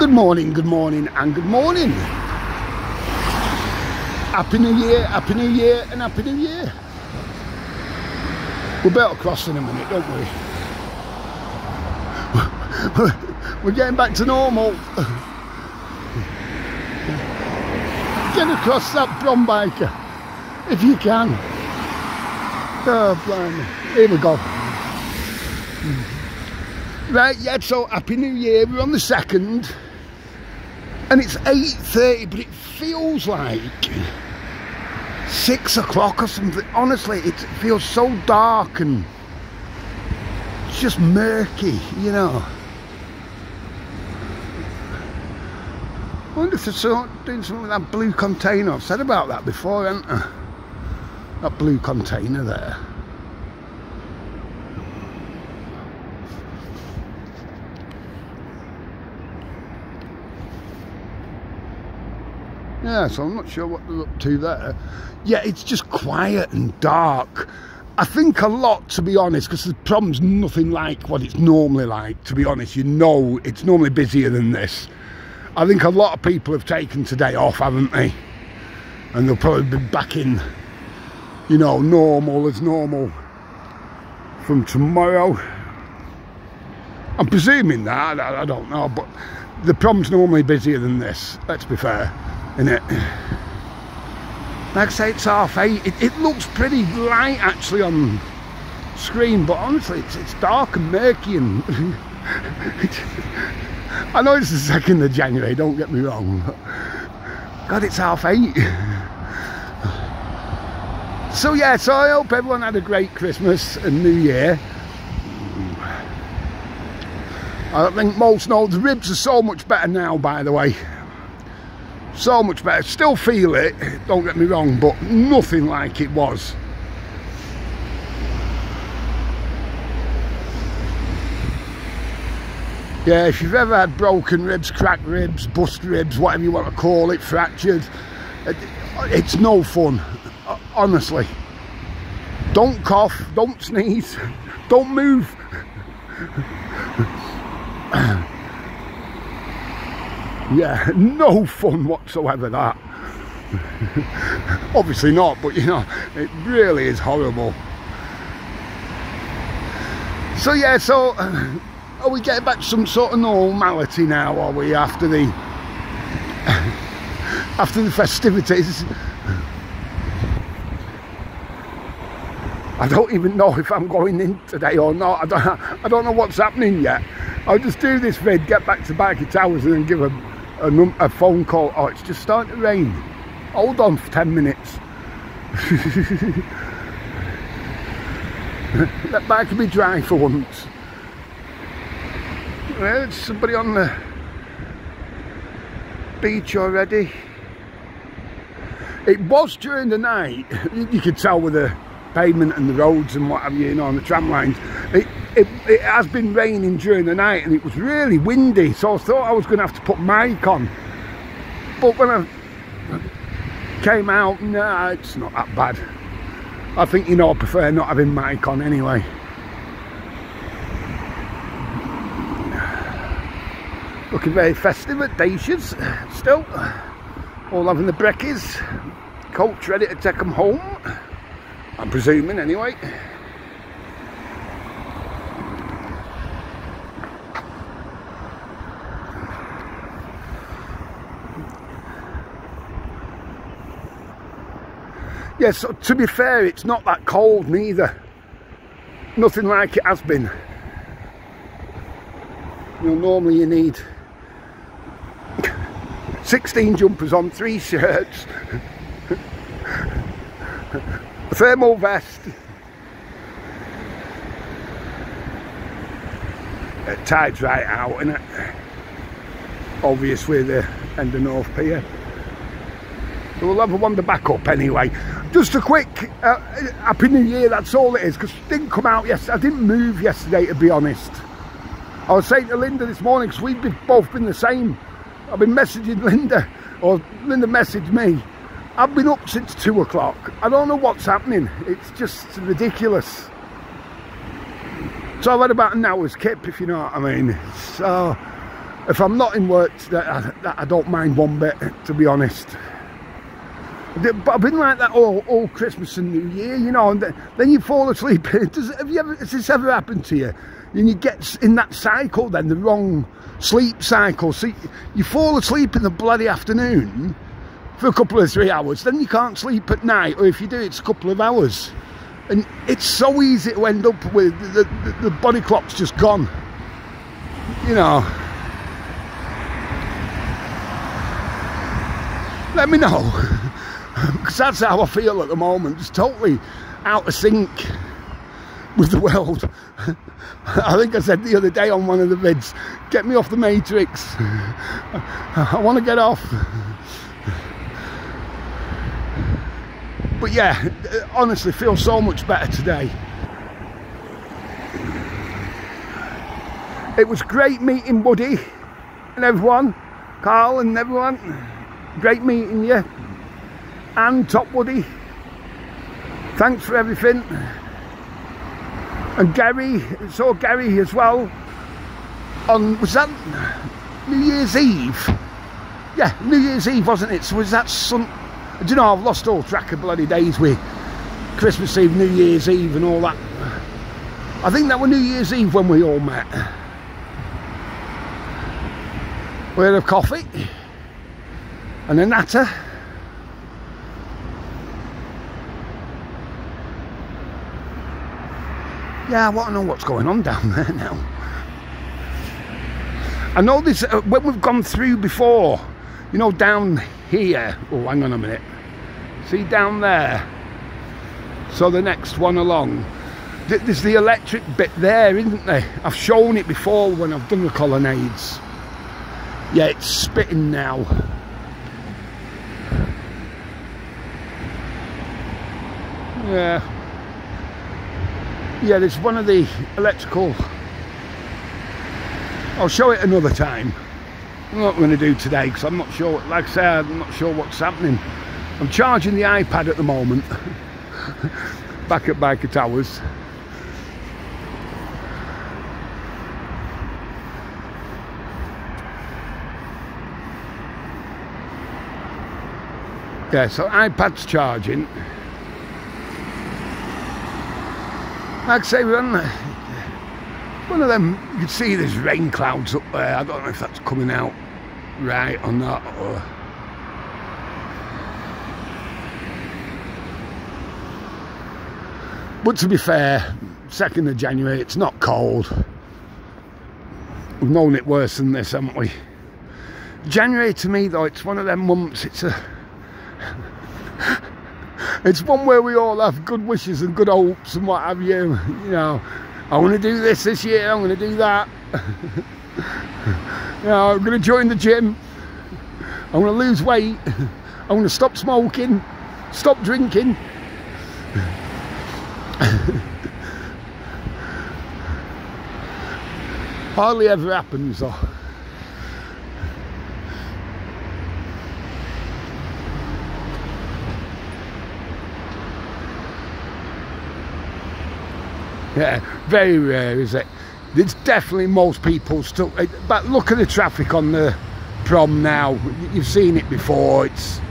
Good morning, and good morning. Happy New Year, Happy New Year, and Happy New Year. We'll be able to cross in a minute, don't we? We're getting back to normal. Get across that Prom biker, if you can. Oh, blimey. Here we go. Right, yeah, so Happy New Year. We're on the 2nd. And it's 8:30, but it feels like 6 o'clock or something. Honestly, it feels so dark and it's just murky, you know. I wonder if they're doing something with that blue container. I've said about that before, haven't I? That blue container there. Yeah, so I'm not sure what they're up to there. Yeah, it's just quiet and dark. I think a lot, to be honest, because the Prom's nothing like what it's normally like, to be honest. You know, it's normally busier than this. I think a lot of people have taken today off, haven't they? And they'll probably be back in, you know, normal as normal from tomorrow. I'm presuming that, I don't know, but the Prom's normally busier than this, let's be fair. In it, like I say, it's 8:30. It looks pretty light actually on screen, but honestly, it's dark and murky, and I know it's the 2nd of January. Don't get me wrong. But God, it's 8:30. So yeah, so I hope everyone had a great Christmas and New Year. I think most know the ribs are so much better now, by the way. So much better. Still feel it, don't get me wrong, but nothing like it was. Yeah, if you've ever had broken ribs, cracked ribs, bust ribs, whatever you want to call it, fractured, it's no fun, honestly. Don't cough, don't sneeze, don't move. Yeah, no fun whatsoever, that. Obviously not, but you know, it really is horrible. So yeah, so are we getting back to some sort of normality now, are we, after the festivities? I don't even know if I'm going in today or not. I don't know what's happening yet. I'll just do this vid, get back to Biker Towers, and then give a phone call. Oh, it's just starting to rain. Hold on for 10 minutes. Let Biker be dry for once. Well, there's somebody on the beach already. It was during the night. You could tell with the pavement and the roads and what have you, you know, on the tram lines. It has been raining during the night, and it was really windy, so I thought I was going to have to put mic on. But when I came out, nah, it's not that bad. I think, you know, I prefer not having mic on anyway. Looking very festive at Dacia's still. All having the brekkies. Coach ready to take them home, I'm presuming anyway. Yes, yeah, so to be fair, it's not that cold neither. Nothing like it has been. You know, normally you need 16 jumpers on, 3 shirts, a thermal vest. It tides right out, innit? Obviously the end of North Pier. So we'll have a wander back up anyway. Just a quick Happy New Year, that's all it is, because it didn't come out yesterday. I didn't move yesterday, to be honest. I was saying to Linda this morning, because we've both been the same. I've been messaging Linda, or Linda messaged me. I've been up since 2 o'clock. I don't know what's happening. It's just ridiculous. So I've had about an hour's kip, if you know what I mean. So If I'm not in work today, I don't mind one bit, to be honest. But I've been like that all Christmas and New Year, you know, and then you fall asleep. Has this ever happened to you? And you get in that cycle then, the wrong sleep cycle. So you fall asleep in the bloody afternoon for a couple of 3 hours, then you can't sleep at night, or if you do, it's a couple of hours. And it's so easy to end up with the body clock's just gone, you know. Let me know, because that's how I feel at the moment, just totally out of sync with the world. I think I said the other day on one of the vids, get me off the Matrix. I want to get off. But yeah, honestly, feel so much better today. It was great meeting Buddy and everyone, Carl and everyone. Great meeting you. And Top Woody, thanks for everything. And Gary, saw Gary as well on, was that New Year's Eve? Yeah, New Year's Eve, wasn't it? So was that do you know, I've lost all track of bloody days with Christmas Eve, New Year's Eve and all that. I think that was New Year's Eve when we all met. We had a coffee and a natter. Yeah, I want to know what's going on down there now. I know this, when we've gone through before, you know, down here. Oh, hang on a minute. See down there? So the next one along. There's the electric bit there, isn't there? I've shown it before when I've done the colonnades. Yeah, it's spitting now. Yeah. Yeah, there's one of the electrical. I'll show it another time. I'm not going to do today because I'm not sure, like I said, I'm not sure what's happening. I'm charging the iPad at the moment back at Biker Towers. Yeah, so iPad's charging. Like I say, one of them, you can see there's rain clouds up there. I don't know if that's coming out right or not. But to be fair, 2nd of January, it's not cold. We've known it worse than this, haven't we? January to me though, it's one of them months, it's one where we all have good wishes and good hopes and what have you. You know, I want to do this year, I'm going to do that. You know, I'm going to join the gym. I'm going to lose weight. I'm going to stop smoking, stop drinking. Hardly ever happens though. Yeah, very rare, is it? There's definitely most people still, but look at the traffic on the Prom now. You've seen it before. It's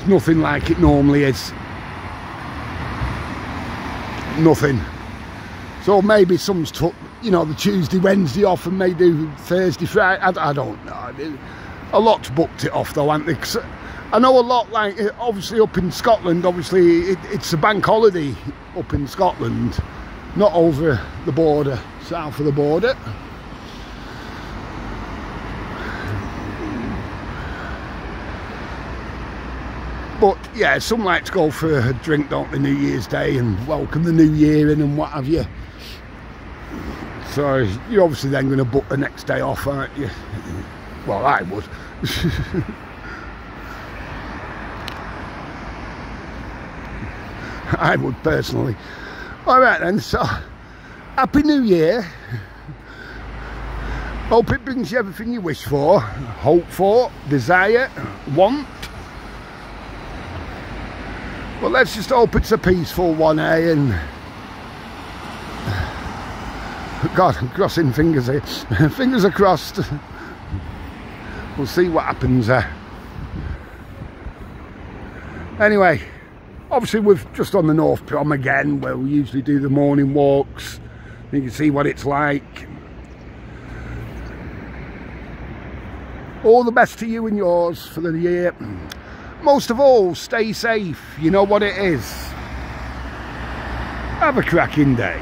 nothing like it normally is. Nothing. So maybe some's took, you know, the Tuesday, Wednesday off and may do Thursday, Friday. I don't know. A lot's booked it off though, haven't they? 'Cause I know a lot, like obviously up in Scotland, obviously it's a bank holiday up in Scotland. Not over the border, south of the border. But yeah, some like to go for a drink, don't they, New Year's Day and welcome the new year in and what have you. So you're obviously then going to book the next day off, aren't you? Well, I would. I would personally. Alright then, so Happy New Year. Hope it brings you everything you wish for, hope for, desire, want. But let's just hope it's a peaceful one, eh? And God, I'm crossing fingers here. Fingers are crossed. we'll see what happens there. Anyway, obviously we're just on the North Prom again, where we usually do the morning walks. You can see what it's like. All the best to you and yours for the year. Most of all, stay safe. You know what it is. Have a cracking day.